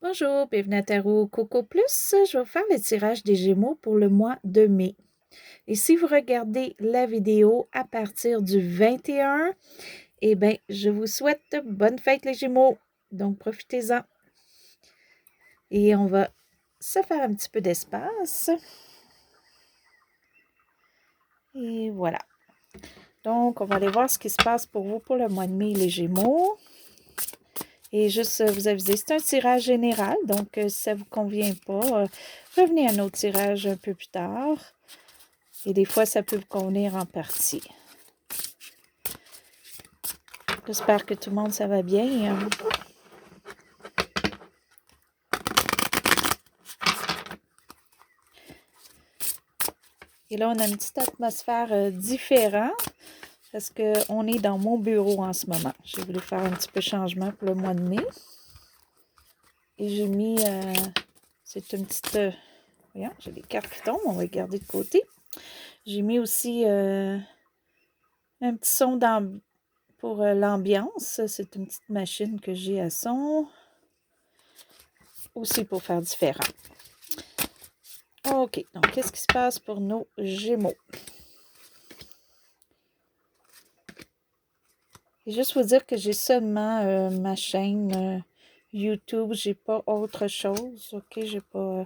Bonjour, bienvenue à Tarot Coco Plus. Je vais vous faire le tirage des Gémeaux pour le mois de mai. Et si vous regardez la vidéo à partir du 21, eh bien, je vous souhaite bonne fête les Gémeaux. Donc, profitez-en. Et on va se faire un petit peu d'espace. Et voilà. Donc, on va aller voir ce qui se passe pour vous pour le mois de mai, les Gémeaux. Et juste vous aviser, c'est un tirage général, donc si ça ne vous convient pas, revenez à un autre tirage un peu plus tard. Et des fois, ça peut vous convenir en partie. J'espère que tout le monde, ça va bien. Et là, on a une petite atmosphère différente parce qu'on est dans mon bureau en ce moment. J'ai voulu faire un petit peu de changement pour le mois de mai. Et j'ai mis, c'est une petite, voyons, j'ai des cartes qui tombent, on va les garder de côté. J'ai mis aussi un petit son pour l'ambiance. C'est une petite machine que j'ai à son. Aussi pour faire différent. OK, donc qu'est-ce qui se passe pour nos Gémeaux? Et juste vous dire que j'ai seulement ma chaîne YouTube, j'ai pas autre chose, OK? J'ai pas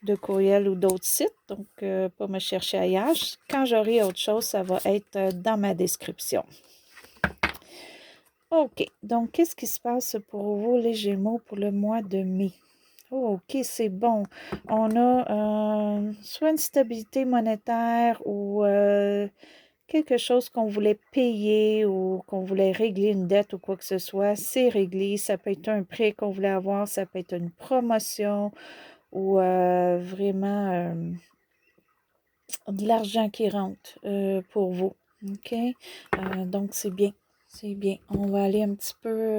de courriel ou d'autres sites, donc pas me chercher ailleurs. Quand j'aurai autre chose, ça va être dans ma description. OK, donc qu'est-ce qui se passe pour vous, les Gémeaux, pour le mois de mai? Oh, OK, c'est bon. On a soit une stabilité monétaire ou quelque chose qu'on voulait payer ou qu'on voulait régler une dette ou quoi que ce soit, c'est réglé. Ça peut être un prêt qu'on voulait avoir, ça peut être une promotion ou vraiment de l'argent qui rentre pour vous. OK? Donc, c'est bien. C'est bien. On va aller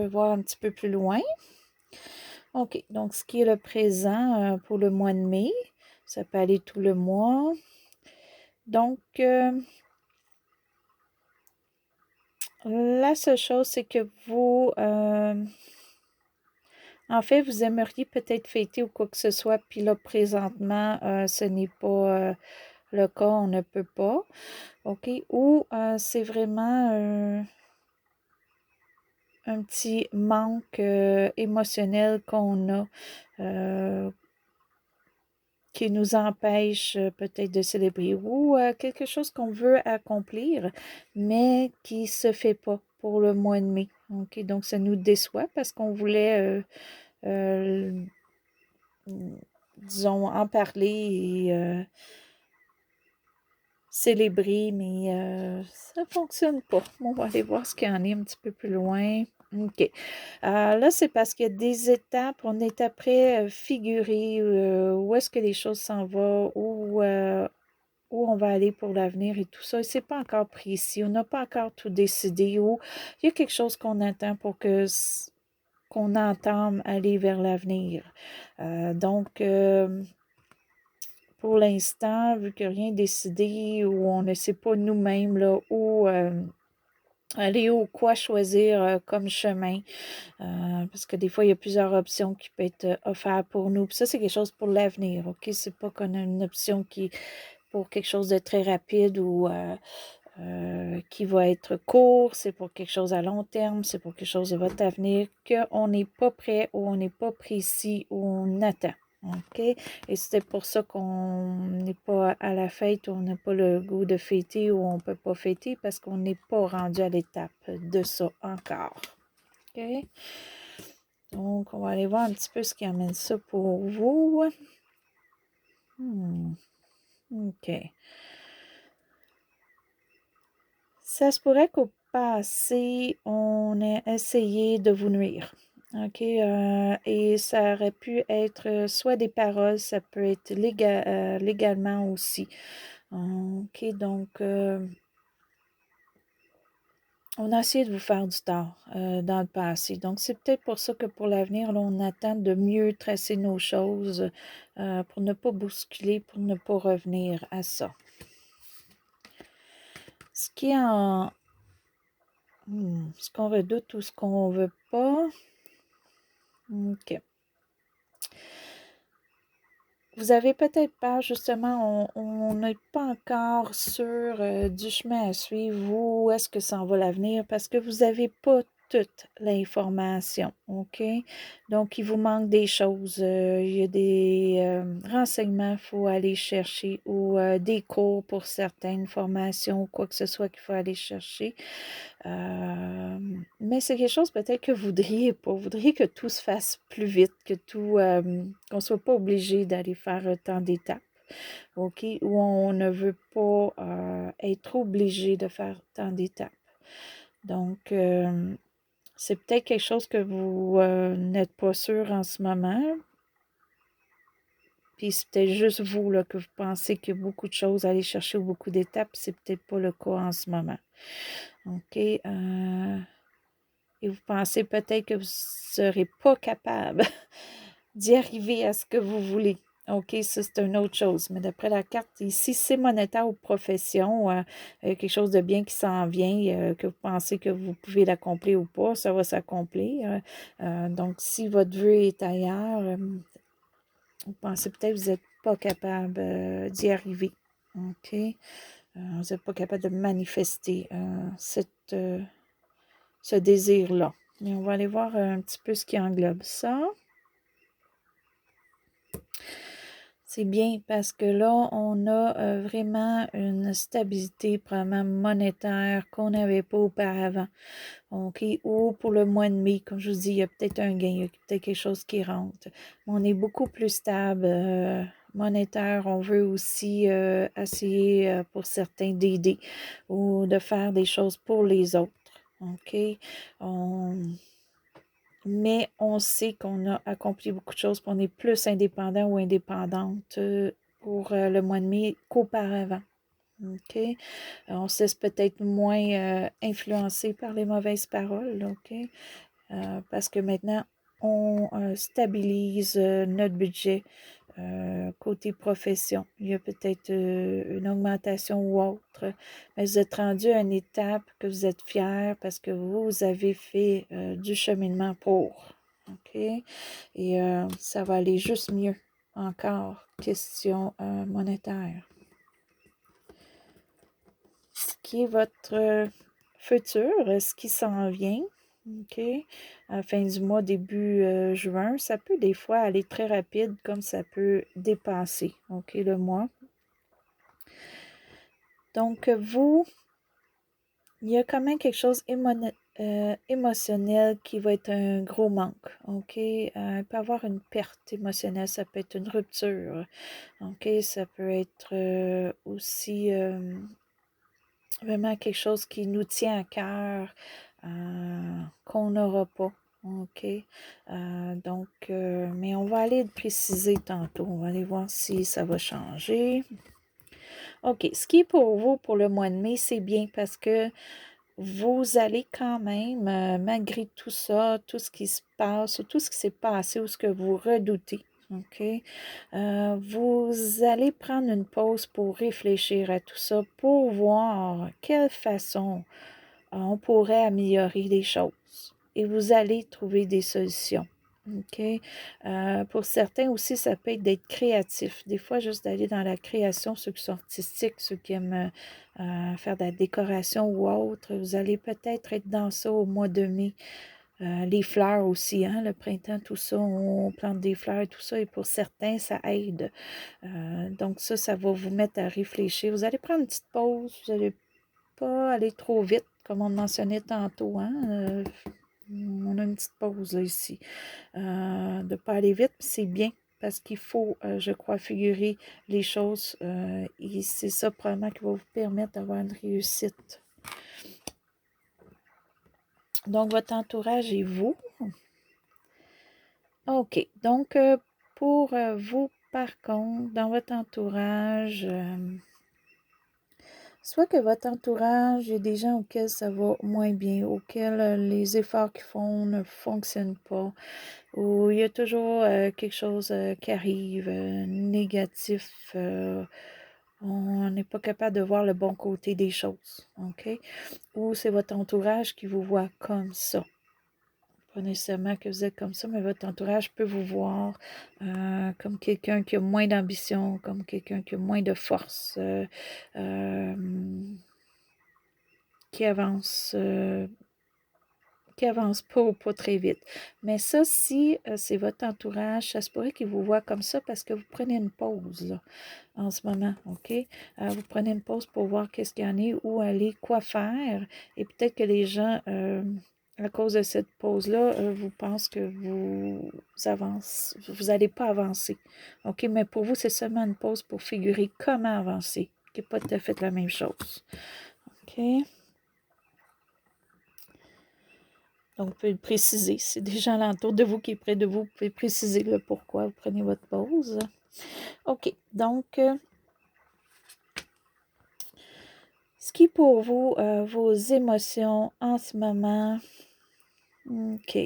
voir un petit peu plus loin. OK. Donc, ce qui est le présent pour le mois de mai, ça peut aller tout le mois. Donc, la seule chose, c'est que vous, en fait, vous aimeriez peut-être fêter ou quoi que ce soit, puis là, présentement, ce n'est pas le cas, on ne peut pas. OK? Ou c'est vraiment un petit manque émotionnel qu'on a qui nous empêche peut-être de célébrer ou quelque chose qu'on veut accomplir, mais qui ne se fait pas pour le mois de mai. OK? Donc, ça nous déçoit parce qu'on voulait, disons, en parler et célébrer, mais ça ne fonctionne pas. On va aller voir ce qu'il y en est un petit peu plus loin. OK. Là, c'est parce qu'il y a des étapes. On est après figurer où est-ce que les choses s'en vont, où on va aller pour l'avenir et tout ça. Et c'est pas encore précis. On n'a pas encore tout décidé. Ou il y a quelque chose qu'on attend pour qu'on entame aller vers l'avenir. Donc, pour l'instant, vu que rien n'est décidé ou on ne sait pas nous-mêmes là, où aller ou quoi choisir comme chemin, parce que des fois, il y a plusieurs options qui peuvent être offertes pour nous. Puis ça, c'est quelque chose pour l'avenir, OK? C'est pas qu'on a une option qui pour quelque chose de très rapide ou qui va être court, c'est pour quelque chose à long terme, c'est pour quelque chose de votre avenir, qu'on n'est pas prêt ou on n'est pas précis ou on attend. OK? Et c'est pour ça qu'on n'est pas à la fête ou on n'a pas le goût de fêter ou on ne peut pas fêter parce qu'on n'est pas rendu à l'étape de ça encore. OK? Donc, on va aller voir un petit peu ce qui amène ça pour vous. OK. Ça se pourrait qu'au passé, on ait essayé de vous nuire. OK? Et ça aurait pu être soit des paroles, ça peut être légalement aussi. OK? Donc, on a essayé de vous faire du tort dans le passé. Donc, c'est peut-être pour ça que pour l'avenir, là, on attend de mieux tracer nos choses pour ne pas bousculer, pour ne pas revenir à ça. Ce qui est en... ce qu'on redoute ou ce qu'on veut pas. OK. vous avez peut-être peur, justement, on n'est pas encore sûr du chemin à suivre, où est-ce que s'en va l'avenir, parce que vous n'avez pas toute l'information, OK? Donc, il vous manque des choses. Il y a des renseignements qu'il faut aller chercher ou des cours pour certaines formations ou quoi que ce soit qu'il faut aller chercher. Mais c'est quelque chose peut-être que vous voudriez pas. Vous voudriez que tout se fasse plus vite, que tout, qu'on soit pas obligé d'aller faire tant d'étapes, OK? Ou on ne veut pas être obligé de faire tant d'étapes. Donc, c'est peut-être quelque chose que vous n'êtes pas sûr en ce moment. Puis c'est peut-être juste vous là, que vous pensez qu'il y a beaucoup de choses à aller chercher ou beaucoup d'étapes. C'est peut-être pas le cas en ce moment. OK? Et vous pensez peut-être que vous ne serez pas capable d'y arriver à ce que vous voulez. OK, ça, c'est une autre chose. Mais d'après la carte, ici, c'est monétaire ou profession, quelque chose de bien qui s'en vient, que vous pensez que vous pouvez l'accomplir ou pas, ça va s'accomplir. Donc, si votre vœu est ailleurs, vous pensez peut-être que vous n'êtes pas capable d'y arriver. OK? Vous n'êtes pas capable de manifester ce désir-là. Mais on va aller voir un petit peu ce qui englobe ça. C'est bien parce que là, on a vraiment une stabilité probablement monétaire qu'on n'avait pas auparavant. OK? Ou pour le mois de mai, comme je vous dis, il y a peut-être un gain, il y a peut-être quelque chose qui rentre. On est beaucoup plus stable monétaire. On veut aussi essayer pour certains d'aider ou de faire des choses pour les autres. OK? Mais on sait qu'on a accompli beaucoup de choses, qu'on est plus indépendant ou indépendante pour le mois de mai qu'auparavant. OK? On se laisse peut-être moins influencer par les mauvaises paroles, OK? Parce que maintenant, on stabilise notre budget côté profession. Il y a peut-être une augmentation ou autre, mais vous êtes rendu à une étape que vous êtes fier parce que vous avez fait du cheminement pour. OK? Et ça va aller juste mieux encore, question monétaire. Ce qui est votre futur, ce qui s'en vient, OK? À la fin du mois, début juin, ça peut des fois aller très rapide, comme ça peut dépasser, OK, le mois. Donc, vous, il y a quand même quelque chose émotionnel qui va être un gros manque, OK? Il peut y avoir une perte émotionnelle, ça peut être une rupture, OK? Ça peut être aussi vraiment quelque chose qui nous tient à cœur, qu'on n'aura pas. OK? Donc, mais on va aller le préciser tantôt. On va aller voir si ça va changer. OK. Ce qui est pour vous pour le mois de mai, c'est bien parce que vous allez quand même, malgré tout ça, tout ce qui se passe, ou tout ce qui s'est passé, ou ce que vous redoutez, OK? Vous allez prendre une pause pour réfléchir à tout ça, pour voir quelle façon on pourrait améliorer les choses. Et vous allez trouver des solutions. OK? Pour certains aussi, ça peut être d'être créatif. Des fois, juste d'aller dans la création, ceux qui sont artistiques, ceux qui aiment faire de la décoration ou autre, vous allez peut-être être dans ça au mois de mai. Les fleurs aussi, hein, le printemps, tout ça, on plante des fleurs et tout ça, et pour certains, ça aide. Donc ça va vous mettre à réfléchir. Vous allez prendre une petite pause, vous n'allez pas aller trop vite, comme on mentionnait tantôt, hein. On a une petite pause là, ici. De ne pas aller vite, c'est bien parce qu'il faut, je crois, figurer les choses et c'est ça probablement qui va vous permettre d'avoir une réussite. Donc, votre entourage et vous. OK. Donc, pour vous, par contre, dans votre entourage, soit que votre entourage, il y a des gens auxquels ça va moins bien, auxquels les efforts qu'ils font ne fonctionnent pas, ou il y a toujours quelque chose qui arrive, négatif. On n'est pas capable de voir le bon côté des choses, OK? Ou c'est votre entourage qui vous voit comme ça. pas nécessairement que vous êtes comme ça, mais votre entourage peut vous voir comme quelqu'un qui a moins d'ambition, comme quelqu'un qui a moins de force, qui avance pas très vite. Mais ça, si c'est votre entourage, ça se pourrait qu'il vous voit comme ça parce que vous prenez une pause là, en ce moment, OK? Vous prenez une pause pour voir qu'est-ce qu'il y en a, où aller, quoi faire. Et peut-être que les gens, à cause de cette pause-là, vous pensent que vous n'allez pas avancer. OK? Mais pour vous, c'est seulement une pause pour figurer comment avancer, qui n'est pas tout à fait la même chose. OK? Donc, vous pouvez le préciser. Si des gens alentour de vous qui est près de vous, vous pouvez préciser le pourquoi vous prenez votre pause. OK. Donc, ce qui est pour vous, vos émotions en ce moment. OK.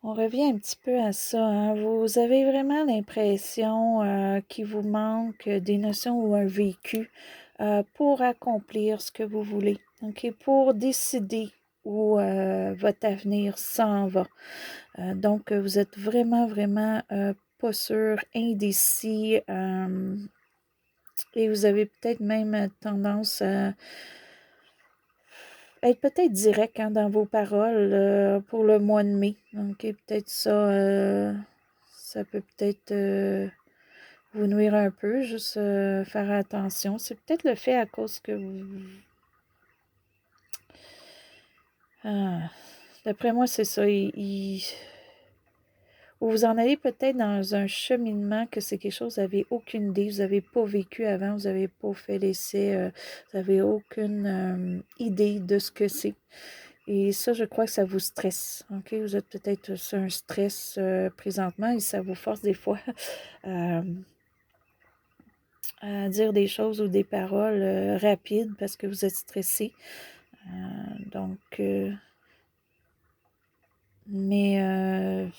On revient un petit peu à ça. Hein. Vous avez vraiment l'impression qu'il vous manque des notions ou un vécu pour accomplir ce que vous voulez. OK? Pour décider où votre avenir s'en va. Donc, vous êtes vraiment, vraiment pas sûr, indécis, et vous avez peut-être même tendance à être peut-être direct hein, dans vos paroles pour le mois de mai. OK, peut-être ça peut peut-être vous nuire un peu, juste faire attention. C'est peut-être le fait à cause que vous... d'après moi, c'est ça. Vous en allez peut-être dans un cheminement que c'est quelque chose, vous n'avez aucune idée, vous n'avez pas vécu avant, vous n'avez pas fait l'essai, vous n'avez aucune idée de ce que c'est. Et ça, je crois que ça vous stresse. OK? Vous êtes peut-être sur un stress présentement et ça vous force des fois à dire des choses ou des paroles rapides parce que vous êtes stressé. Donc, mais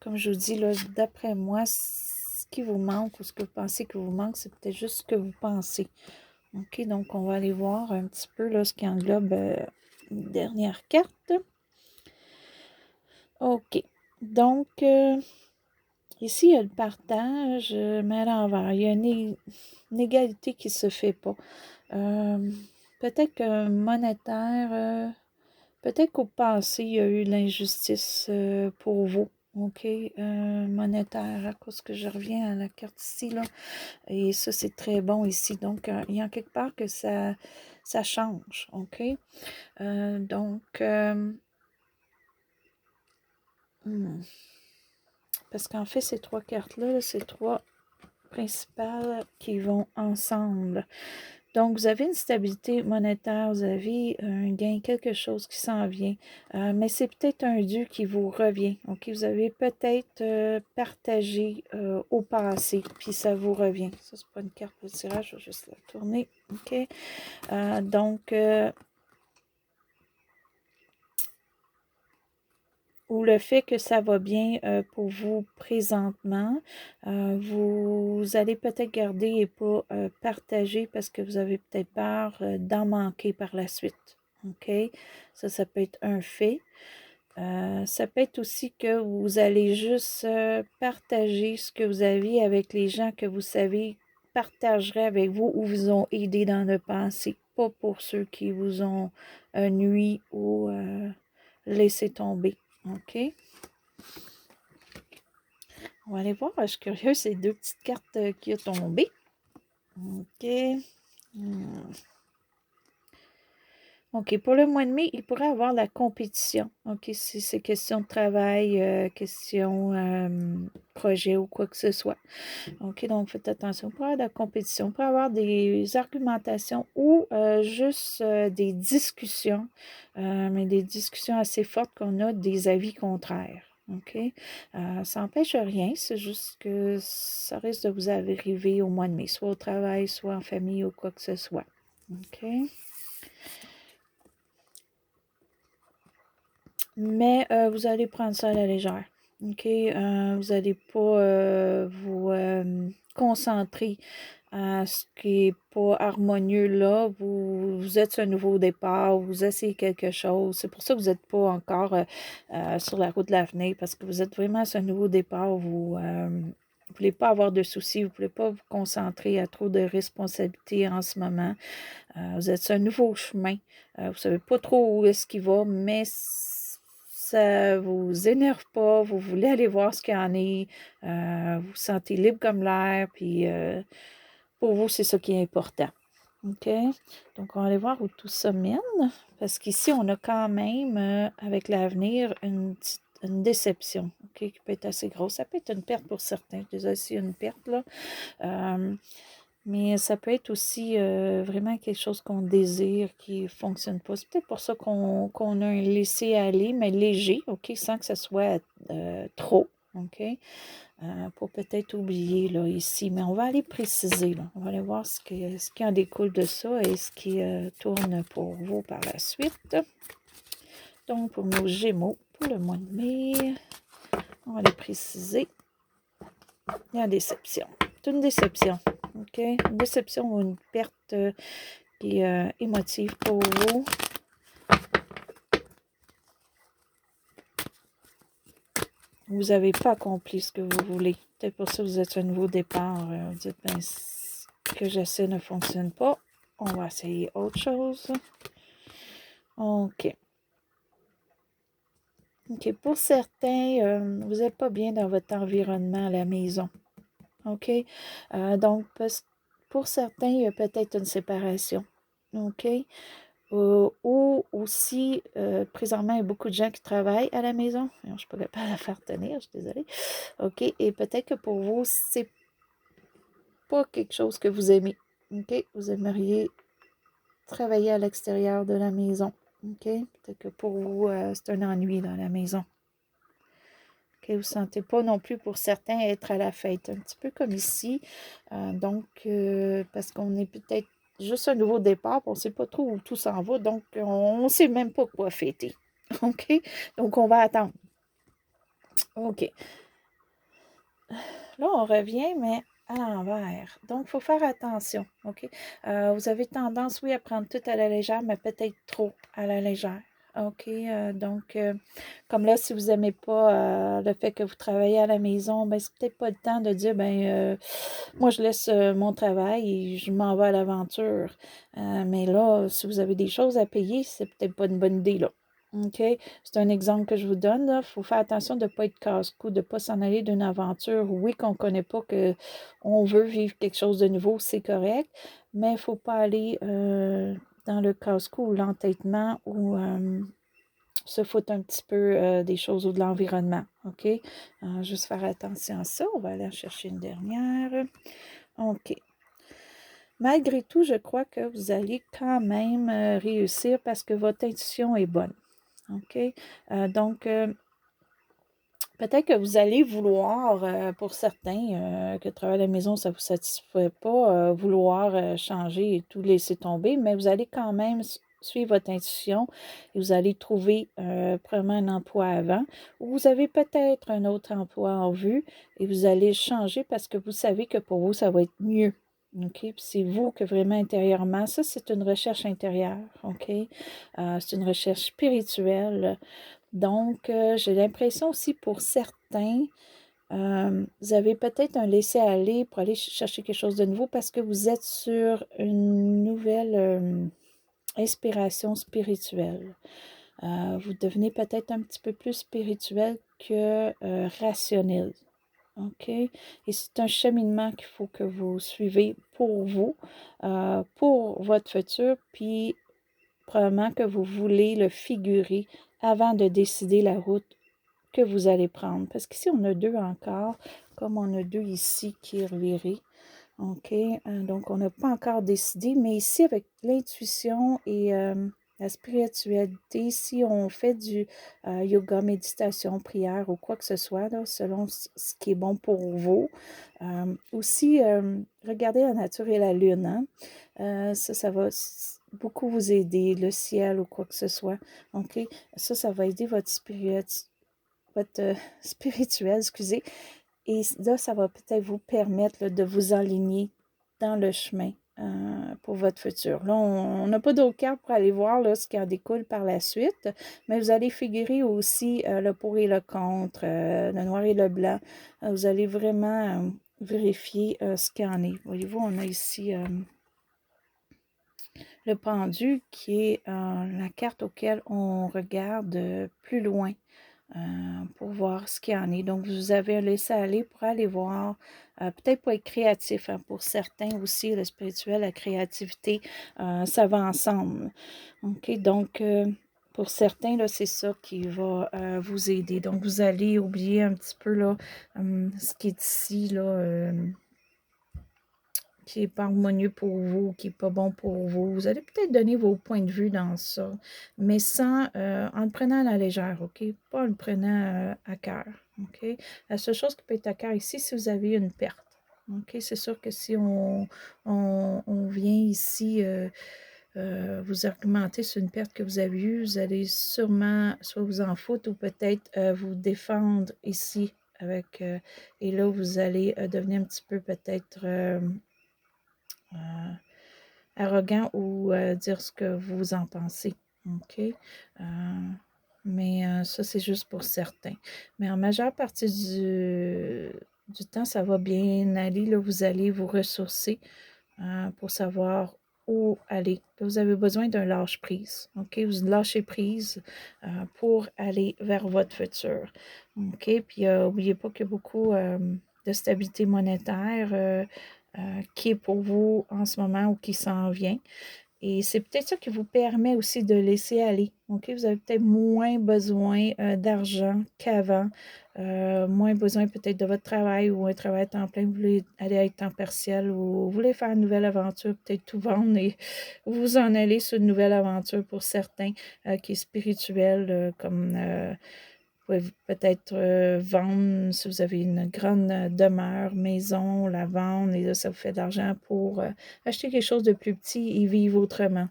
comme je vous dis, là, d'après moi, ce qui vous manque ou ce que vous pensez que vous manque, c'est peut-être juste ce que vous pensez. OK, donc on va aller voir un petit peu là, ce qui englobe une dernière carte. OK, donc ici, il y a le partage, mais à l'envers. Il y a une égalité qui ne se fait pas. Peut-être que monétaire... peut-être qu'au passé, il y a eu de l'injustice pour vous, OK, monétaire, à cause que je reviens à la carte ici, là, et ça, c'est très bon ici. Donc, il y a quelque part que ça change, OK? Donc, parce qu'en fait, ces trois cartes-là, c'est trois principales qui vont ensemble. Donc, vous avez une stabilité monétaire, vous avez un gain, quelque chose qui s'en vient, mais c'est peut-être un dû qui vous revient. OK? Vous avez peut-être partagé au passé, puis ça vous revient. Ça, c'est pas une carte de tirage, je vais juste la tourner. OK? Donc, ou le fait que ça va bien pour vous présentement, vous allez peut-être garder et pas partager parce que vous avez peut-être peur d'en manquer par la suite. OK? Ça peut être un fait. Ça peut être aussi que vous allez juste partager ce que vous avez avec les gens que vous savez partageraient avec vous ou vous ont aidé dans le passé, pas pour ceux qui vous ont nui ou laissé tomber. OK. On va aller voir. Je suis curieuse, ces deux petites cartes qui ont tombé. OK. OK. Pour le mois de mai, il pourrait y avoir la compétition. OK. Si c'est question de travail, question projet ou quoi que ce soit. OK. Donc, faites attention. Pour avoir de la compétition, pour avoir des argumentations ou juste des discussions, mais des discussions assez fortes qu'on a des avis contraires. OK? Ça n'empêche rien, c'est juste que ça risque de vous arriver au mois de mai, soit au travail, soit en famille ou quoi que ce soit. OK? Mais vous allez prendre ça à la légère. OK? Vous n'allez pas vous concentrer ce qui n'est pas harmonieux là, vous êtes sur un nouveau départ, vous essayez quelque chose. C'est pour ça que vous n'êtes pas encore sur la route de l'avenir, parce que vous êtes vraiment sur un nouveau départ. Vous ne voulez pas avoir de soucis, vous ne voulez pas vous concentrer à trop de responsabilités en ce moment. Vous êtes sur un nouveau chemin. Vous ne savez pas trop où est-ce qu'il va, mais ça ne vous énerve pas. Vous voulez aller voir ce qu'il y en est. Vous vous sentez libre comme l'air, puis pour vous, c'est ça qui est important. OK? Donc, on va aller voir où tout ça mène, parce qu'ici, on a quand même, avec l'avenir, une déception, OK, qui peut être assez grosse. Ça peut être une perte pour certains. Déjà, ici, une perte, là. Mais ça peut être aussi vraiment quelque chose qu'on désire qui ne fonctionne pas. C'est peut-être pour ça qu'on a un laisser-aller, mais léger, OK, sans que ce soit trop, OK? Pour peut-être oublier là, ici. Mais on va aller préciser. Là. On va aller voir ce qui en découle de ça et ce qui tourne pour vous par la suite. Donc, pour nos Gémeaux, pour le mois de mai, on va aller préciser. Il y a une déception. C'est une déception. OK? Une déception ou une perte qui est émotive pour vous. Vous n'avez pas accompli ce que vous voulez. Peut-être pour ça que vous êtes un nouveau départ. Vous dites, ben, ce que j'essaie ne fonctionne pas. On va essayer autre chose. OK. OK. Pour certains, vous n'êtes pas bien dans votre environnement à la maison. OK? Donc, pour certains, il y a peut-être une séparation. OK? Ou aussi, présentement, il y a beaucoup de gens qui travaillent à la maison. Je ne suis pas capable de la faire tenir, je suis désolée. OK? Et peut-être que pour vous, c'est pas quelque chose que vous aimez. OK? Vous aimeriez travailler à l'extérieur de la maison. OK? Peut-être que pour vous, c'est un ennui dans la maison. OK? Vous ne sentez pas non plus pour certains être à la fête. Un petit peu comme ici. Donc, parce qu'on est peut-être juste un nouveau départ, on ne sait pas trop où tout s'en va. Donc, on ne sait même pas quoi fêter. OK? Donc, on va attendre. OK. Là, on revient, mais à l'envers. Donc, il faut faire attention, OK? Vous avez tendance, oui, à prendre tout à la légère, mais peut-être trop à la légère. OK? Donc, comme là, si vous n'aimez pas le fait que vous travaillez à la maison, ben, c'est peut-être pas le temps de dire, ben, moi, je laisse mon travail et je m'en vais à l'aventure. Mais là, si vous avez des choses à payer, c'est peut-être pas une bonne idée, là. OK? C'est un exemple que je vous donne. Il faut faire attention de ne pas être casse-cou, de ne pas s'en aller d'une aventure. Oui, qu'on ne connaît pas, qu'on veut vivre quelque chose de nouveau, c'est correct, mais il ne faut pas aller dans le casse-cou ou l'entêtement ou se foutre un petit peu des choses ou de l'environnement. OK? Juste faire attention à ça. On va aller en chercher une dernière. OK. Malgré tout, je crois que vous allez quand même réussir parce que votre intuition est bonne. OK? Donc, peut-être que vous allez vouloir, pour certains, que travailler à la maison, ça ne vous satisfait pas, vouloir changer et tout laisser tomber, mais vous allez quand même suivre votre intuition et vous allez trouver probablement un emploi avant ou vous avez peut-être un autre emploi en vue et vous allez changer parce que vous savez que pour vous, ça va être mieux. OK? Puis c'est vous que vraiment intérieurement, ça, c'est une recherche intérieure. OK? C'est une recherche spirituelle. Donc, j'ai l'impression aussi pour certains, vous avez peut-être un laisser-aller pour aller chercher quelque chose de nouveau parce que vous êtes sur une nouvelle inspiration spirituelle. Vous devenez peut-être un petit peu plus spirituel que rationnel. OK? Et c'est un cheminement qu'il faut que vous suivez pour vous, pour votre futur, puis probablement que vous voulez le figurer avant de décider la route que vous allez prendre. Parce qu'ici, on a deux encore, comme on a deux ici qui est reviré. OK? Donc, on n'a pas encore décidé, mais ici, avec l'intuition et la spiritualité, si on fait du yoga, méditation, prière ou quoi que ce soit, là, selon ce qui est bon pour vous. Aussi, regardez la nature et la lune. Hein? Ça va beaucoup vous aider, le ciel ou quoi que ce soit. OK? Ça va aider votre spirituel, excusez. Et là, ça va peut-être vous permettre là, de vous aligner dans le chemin pour votre futur. Là, on n'a pas d'autres cartes pour aller voir là, ce qui en découle par la suite, mais vous allez figurer aussi le pour et le contre, le noir et le blanc. Vous allez vraiment vérifier ce qu'il en est. Voyez-vous, on a ici le pendu qui est la carte auquel on regarde plus loin pour voir ce qu'il y en est. Donc, vous avez un laisser-aller pour aller voir, peut-être pour être créatif. Hein, pour certains aussi, le spirituel, la créativité, ça va ensemble. OK, donc, pour certains, là, c'est ça qui va vous aider. Donc, vous allez oublier un petit peu là, ce qui est ici, là, qui n'est pas harmonieux pour vous, qui n'est pas bon pour vous. Vous allez peut-être donner vos points de vue dans ça, mais sans, en le prenant à la légère, OK? Pas en le prenant à cœur, OK? La seule chose qui peut être à cœur ici, si vous avez une perte, OK? C'est sûr que si on vient ici vous argumenter sur une perte que vous avez eue, vous allez sûrement soit vous en foutre ou peut-être vous défendre ici avec, et là, vous allez devenir un petit peu peut-être arrogant ou dire ce que vous en pensez. OK? Mais ça, c'est juste pour certains. Mais en majeure partie du temps, ça va bien aller. Là, vous allez vous ressourcer pour savoir où aller. Là, vous avez besoin d'un lâche-prise. OK? Vous lâchez prise pour aller vers votre futur. OK? Puis, n'oubliez pas qu'il y a beaucoup de stabilité monétaire qui est pour vous en ce moment ou qui s'en vient. Et c'est peut-être ça qui vous permet aussi de laisser aller. OK? Vous avez peut-être moins besoin d'argent qu'avant, moins besoin peut-être de votre travail ou un travail à temps plein, vous voulez aller à temps partiel ou vous voulez faire une nouvelle aventure, peut-être tout vendre et vous en aller sur une nouvelle aventure pour certains qui est spirituelle, comme vous pouvez peut-être vendre, si vous avez une grande demeure, maison, la vendre, et là, ça vous fait de l'argent pour acheter quelque chose de plus petit et vivre autrement.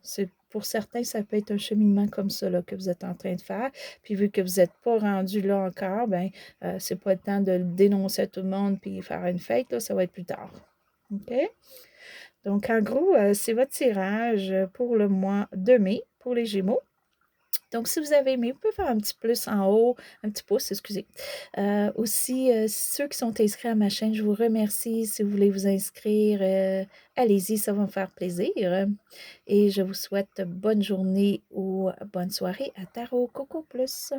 Pour certains, ça peut être un cheminement comme ça là, que vous êtes en train de faire. Puis vu que vous n'êtes pas rendu là encore, ben c'est pas le temps de le dénoncer à tout le monde puis faire une fête, là, ça va être plus tard. OK? Donc, en gros, c'est votre tirage pour le mois de mai pour les Gémeaux. Donc, si vous avez aimé, vous pouvez faire un petit plus en haut, un petit pouce, excusez. Aussi, ceux qui sont inscrits à ma chaîne, je vous remercie. Si vous voulez vous inscrire, allez-y, ça va me faire plaisir. Et je vous souhaite bonne journée ou bonne soirée à Tarot Coco Plus.